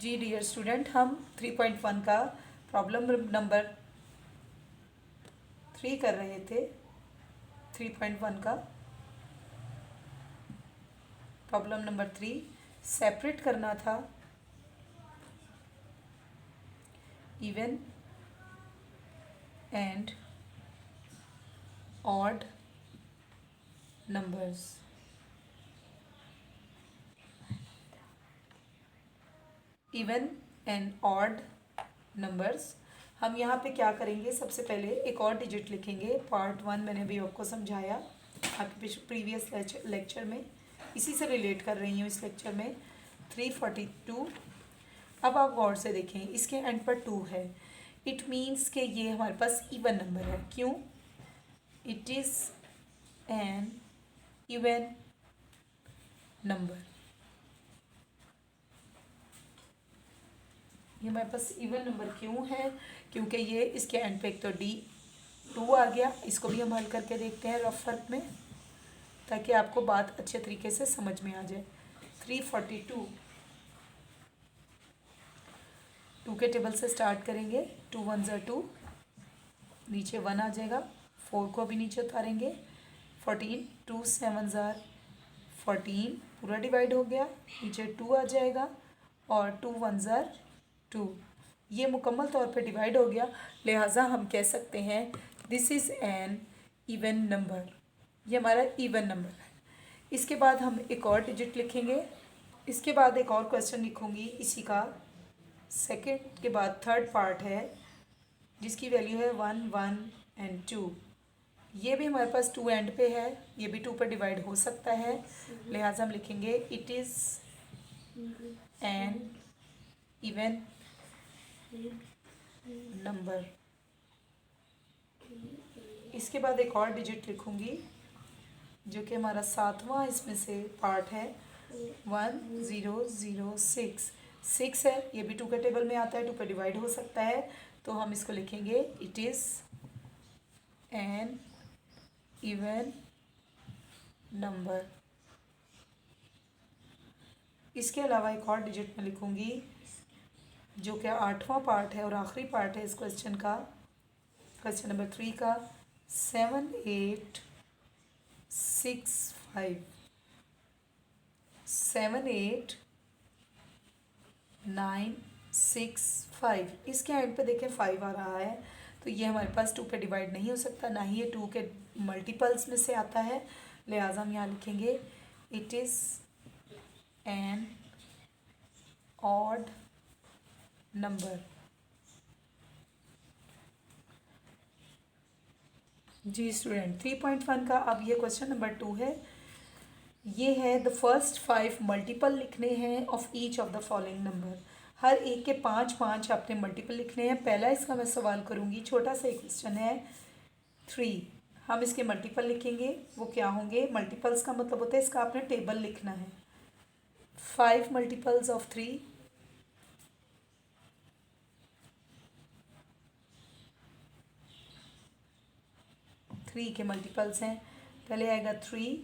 जी dear student, हम 3.1 का problem number 3 कर रहे थे। 3.1 का प्रॉब्लम नंबर 3 सेपरेट करना था even and odd numbers. Even and odd numbers हम यहाँ पे क्या करेंगे, सबसे पहले एक और डिजिट लिखेंगे। पार्ट 1 मैंने अभी आपको समझाया आपके प्रीवियस लेक्चर में, इसी से रिलेट कर रही हूँ इस लेक्चर में। 342। अब आप गौर से देखें, इसके एंड पर 2 है। इट मीन्स कि ये हमारे पास इवन नंबर है। क्यों? It is N even number. ये हमारे पास इवन नंबर क्यों है? क्योंकि ये इसके एंड पे एक तो D2 आ गया। इसको भी हम हल करके देखते हैं रफ वर्क में, ताकि आपको बात अच्छे तरीके से समझ में आ जाए। 342 2 के टेबल से स्टार्ट करेंगे। 2 1 ज़ा 2, नीचे 1 आ जाएगा। 4 को भी नीचे उतारेंगे। 14 2 7 ज़ा 14, पूरा डिवाइड हो गया, नीचे 2 आ जाएगा। और 2 1 ज़ा 2, ये मुकम्मल तौर पे डिवाइड हो गया। लिहाजा हम कह सकते हैं this is an even number. ये हमारा इवन नंबर है। इसके बाद हम एक और डिजिट लिखेंगे। इसके बाद एक और क्वेश्चन लिखूँगी इसी का। सेकंड के बाद थर्ड पार्ट है, जिसकी वैल्यू है 1 1 एंड 2। ये भी हमारे पास 2 एंड पे है, ये भी 2 पर डिवाइड हो सकता है। लिहाजा हम लिखेंगे it is N even number. इसके बाद एक और डिजिट लिखूँगी जो कि हमारा 7वां इसमें से पार्ट है। 1 0 0 6 6 है, ये भी 2 के टेबल में आता है, 2 पे डिवाइड हो सकता है। तो हम इसको लिखेंगे it is N even number. इसके अलावा एक और डिजिट में लिखूँगी जो कि 8वां पार्ट है और आखिरी पार्ट है इस क्वेश्चन का, क्वेश्चन नंबर 3 का। 7 8 6 5 7 8 9 6 5। इसके एंड पे देखें 5 आ रहा है, तो ये हमारे पास 2 पे डिवाइड नहीं हो सकता, ना ही ये 2 के मल्टीपल्स में से आता है। लिहाजा हम यहाँ लिखेंगे it is an odd number. जी स्टूडेंट, 3.1 का अब ये क्वेश्चन नंबर 2 है। ये है द फर्स्ट 5 मल्टीपल लिखने हैं of each of the following number. हर एक के 5 5 आपने मल्टीपल लिखने हैं। पहला इसका मैं सवाल करूँगी, छोटा सा एक क्वेश्चन है 3। हम इसके मल्टीपल लिखेंगे, वो क्या होंगे? मल्टीपल्स का मतलब होता है इसका आपने टेबल लिखना है। 5 मल्टीपल्स ऑफ 3, 3 के मल्टीपल्स हैं। पहले आएगा 3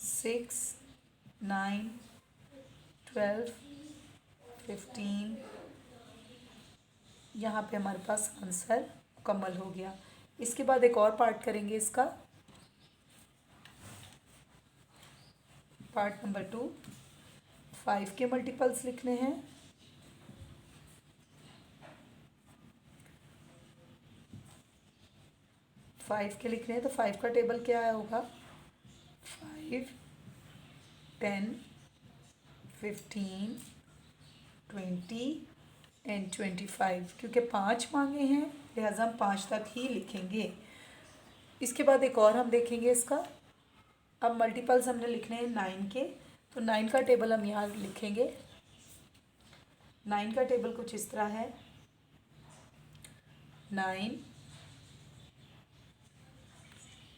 6 9 12 15। यहाँ पे हमारे पास आंसर मुकम्मल हो गया। इसके बाद एक और पार्ट करेंगे इसका, पार्ट नंबर 2। 5 के मल्टीपल्स लिखने हैं। 5 के लिखने हैं तो 5 का टेबल क्या होगा? 5 10 15 20 एंड 25। क्योंकि 5 मांगे हैं लिहाजा हम 5 तक ही लिखेंगे। इसके बाद एक और हम देखेंगे इसका। अब मल्टीपल्स हमने लिखने हैं 9 के, तो 9 का टेबल हम यहाँ लिखेंगे। 9 का टेबल कुछ इस तरह है। 9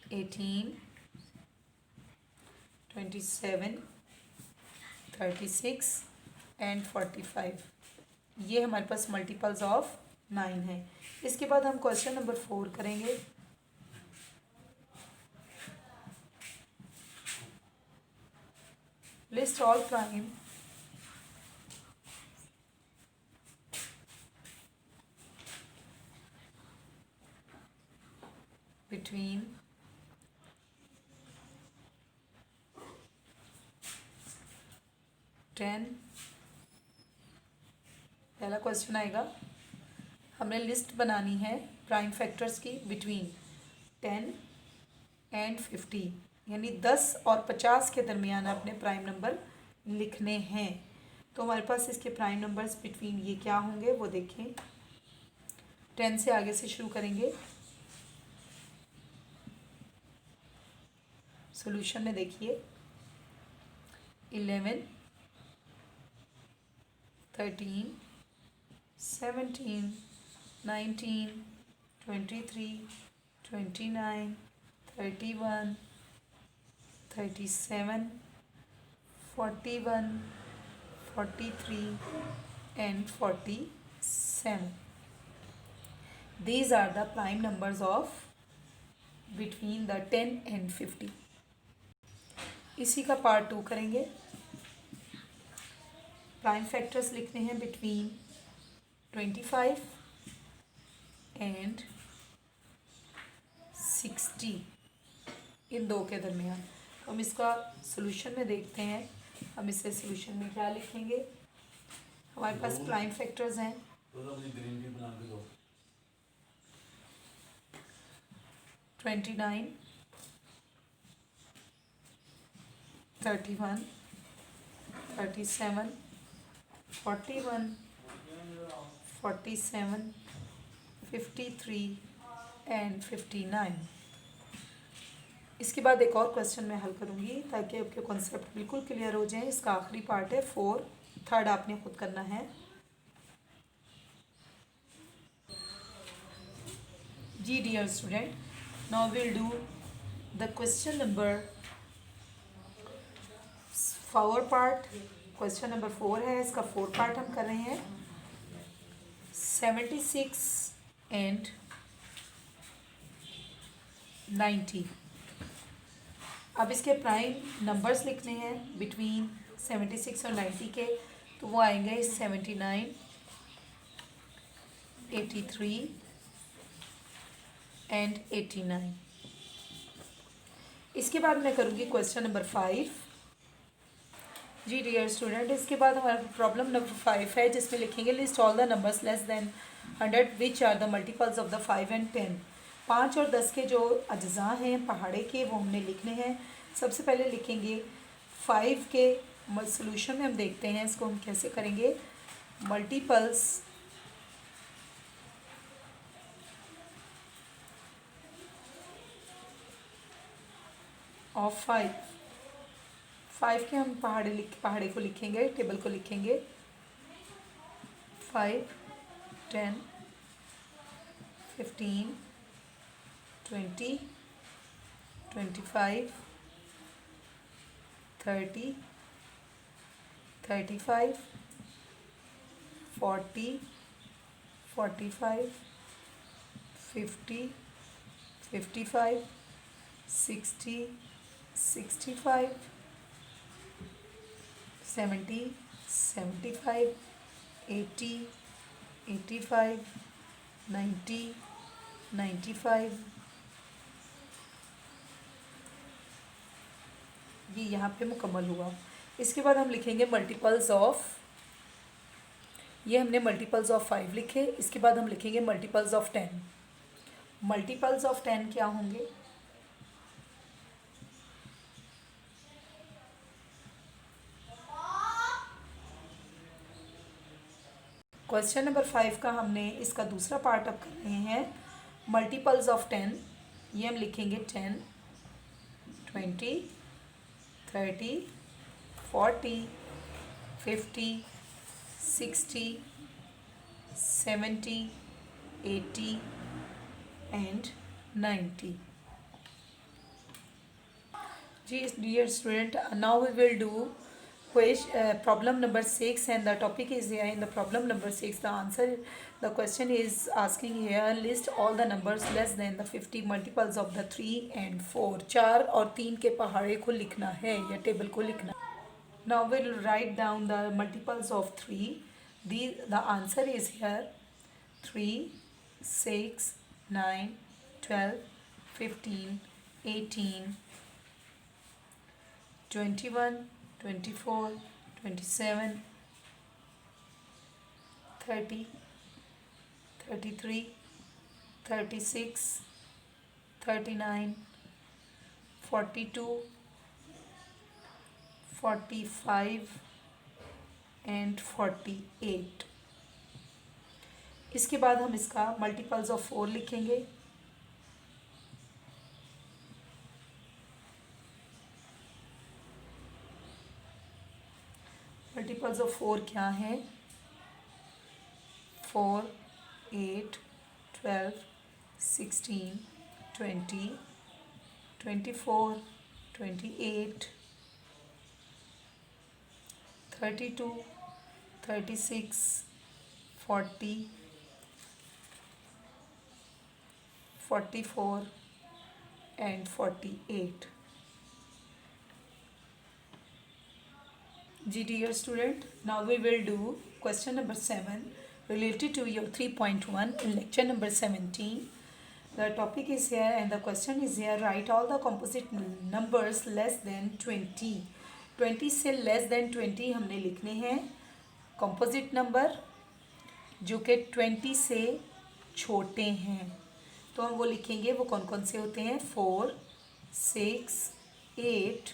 18 27 36 एंड 45। ये हमारे पास मल्टीपल्स ऑफ 9 है। इसके बाद हम क्वेश्चन नंबर 4 करेंगे। List all prime between 10। पहला क्वेश्चन आएगा, हमें लिस्ट बनानी है प्राइम फैक्टर्स की बिटवीन 10 एंड 50, यानी 10 और 50 के दरमियान अपने प्राइम नंबर लिखने हैं। तो हमारे पास इसके प्राइम नंबर्स बिटवीन ये क्या होंगे वो देखें। 10 से आगे से शुरू करेंगे। सॉल्यूशन में देखिए 11, 13, 17, 19, 23, 29, 31, 37, 41, 43 and 47. These are the prime numbers of between the 10 and 50. इसी का पार्ट 2 करेंगे। प्राइम फैक्टर्स लिखने हैं बिटवीन 25 एंड 60, इन दो के दरमियान। हम इसका सॉल्यूशन में देखते हैं। हम इसे सॉल्यूशन में क्या लिखेंगे। हमारे पास प्राइम फैक्टर्स हैं 29, 31, 37, 41, 47, 53 एंड 59। इसके बाद एक और क्वेश्चन मैं हल करूँगी ताकि आपके कॉन्सेप्ट बिल्कुल क्लियर हो जाए। इसका आखिरी पार्ट है 4, थर्ड आपने खुद करना है। जी dear student, now will do the question number 4 part. Question number 4 है, इसका 4 पार्ट हम कर रहे हैं। 76 एंड 90। अब इसके प्राइम नंबर्स लिखने हैं बिटवीन 76 और 90 के, तो वो आएंगे 79, 83 एंड 89। इसके बाद मैं करूँगी क्वेश्चन नंबर 5। जी डियर स्टूडेंट, इसके बाद हमारा प्रॉब्लम नंबर 5 है जिसमें लिखेंगे list all the numbers less than 100 which are the multiples of the 5 and 10। 5 और 10 के जो अज्जा हैं पहाड़े के वो हमने लिखने हैं। सबसे पहले लिखेंगे 5 के सॉल्यूशन में। हम देखते हैं इसको हम कैसे करेंगे। मल्टीपल्स ऑफ 5 के हम पहाड़े को लिखेंगे, टेबल को लिखेंगे 5, 10, 15, 20, 25, 30, 35, 40, 45, 50, 55, 60, 65, 70, 75, 80, 85, 90, 95। ये यहाँ पे मुकम्मल हुआ। इसके बाद हम लिखेंगे मल्टीपल्स ऑफ, ये हमने मल्टीपल्स ऑफ 5 लिखे। इसके बाद हम लिखेंगे मल्टीपल्स ऑफ 10। मल्टीपल्स ऑफ 10 क्या होंगे। क्वेश्चन नंबर 5 का हमने इसका दूसरा पार्ट अब कर रहे हैं। मल्टीपल्स ऑफ 10, ये हम लिखेंगे 10, 20, 30, 40, 50, 60, 70, 80 एंड 90। जी dear student, now we will do problem number 6, and the topic is here in the problem number 6. The question is asking here list all the numbers less than the 50 multiples of the 3 and 4। 4 और 3 के पहाड़े को लिखना है या table को लिखना। Now we'll write down the multiples of 3. The answer is here 3, 6, 9, 12, 15, 18, 21, 24, 27, 30, 33, 36, 39, 42, 45 and 48। इसके बाद हम इसका मल्टीपल्स ऑफ 4 लिखेंगे। मल्टीपल्स ऑफ 4 क्या है? 4, 8, 12, 16, 20, 24, 28, 32, 36, 40, 44 and 48. Dear student, now we will do question number 7 related to your 3.1 in lecture number 17. The topic is here and the question is here. Write all the composite numbers less than 20. 20 से less than 20 हमने लिखने हैं composite number जो कि 20 से छोटे हैं। तो हम वो लिखेंगे, वो कौन कौन से होते हैं? 4, 6, 8,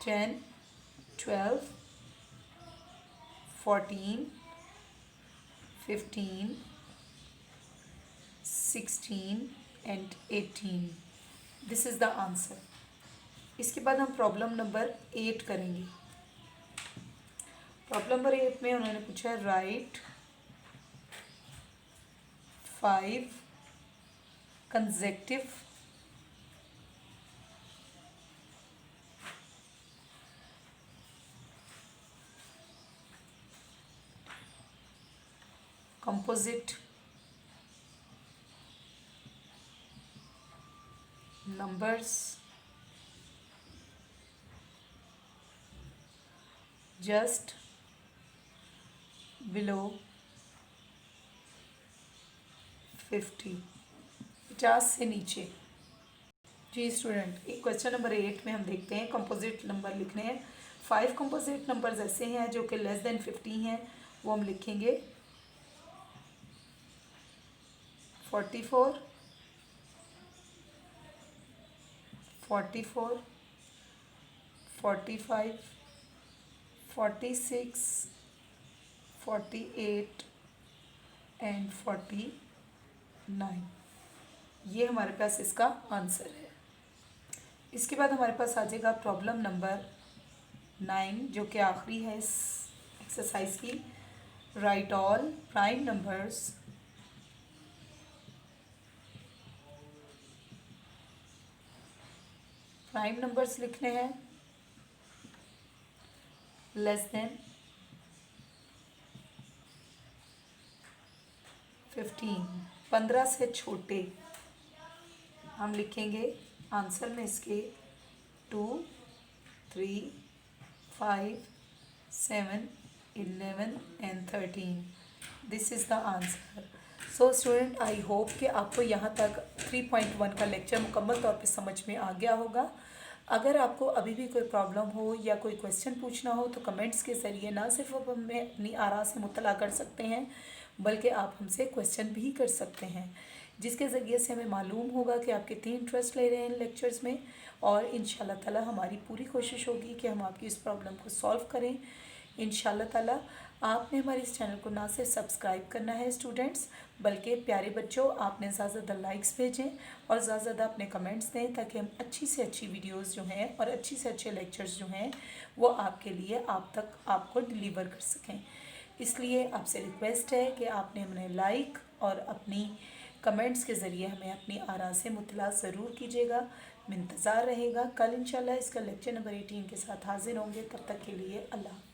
10, 12, 14, 15, 16 and 18. This is the answer. इसके बाद हम प्रॉब्लम नंबर 8 करेंगे। प्रॉब्लम नंबर 8 में उन्होंने पूछा है right 5 consecutive composite numbers just below 50, 50 से नीचे। जी स्टूडेंट, एक क्वेश्चन नंबर 8 में हम देखते हैं कंपोजिट नंबर लिखने हैं। 5 कंपोजिट नंबर्स ऐसे हैं जो कि लेस देन 50 हैं, वो हम लिखेंगे 44, 44, 45, 46, 48 एंड 49। ये हमारे पास इसका आंसर है। इसके बाद हमारे पास आ जाएगा प्रॉब्लम नंबर 9 जो कि आखिरी है इस एक्सरसाइज की। राइट ऑल प्राइम नंबर्स लिखने हैं लेस देन 15, 15 से छोटे। हम लिखेंगे आंसर में इसके 2, 3, 5, 7, 11 and 13। This is the answer. So student, I hope कि आपको यहाँ तक 3.1 का लेक्चर मुकम्मल तौर पे समझ में आ गया होगा। अगर आपको अभी भी कोई प्रॉब्लम हो या कोई क्वेश्चन पूछना हो तो कमेंट्स के ज़रिए ना सिर्फ आप हमें अपनी आरा से मुतला कर सकते हैं, बल्कि आप हमसे क्वेश्चन भी कर सकते हैं, जिसके ज़रिए से हमें मालूम होगा कि आप कितनी इंटरेस्ट ले रहे हैं लेक्चर्स में। और इंशाल्लाह ताला हमारी पूरी कोशिश होगी कि हम आपकी इस प्रॉब्लम को सॉल्व करें। इंशाल्लाह ताला आपने हमारे इस चैनल को ना सिर्फ सब्सक्राइब करना है स्टूडेंट्स, बल्कि प्यारे बच्चों आपने ज़्यादा से ज़्यादा लाइक्स भेजें और ज़्यादा से ज़्यादा अपने कमेंट्स दें, ताकि हम अच्छी से अच्छी वीडियोस जो हैं और अच्छी से अच्छे लेक्चर्स जो हैं वो आपके लिए आप तक आपको डिलीवर कर सकें। इसलिए आपसे रिक्वेस्ट है कि आपने हमें लाइक और अपनी कमेंट्स के ज़रिए हमें अपनी आरा से मुतला ज़रूर कीजिएगा। इंतज़ार रहेगा। कल इंशाल्लाह इसका लेक्चर नंबर 18 के साथ हाजिर होंगे। तब तक के लिए अल्लाह।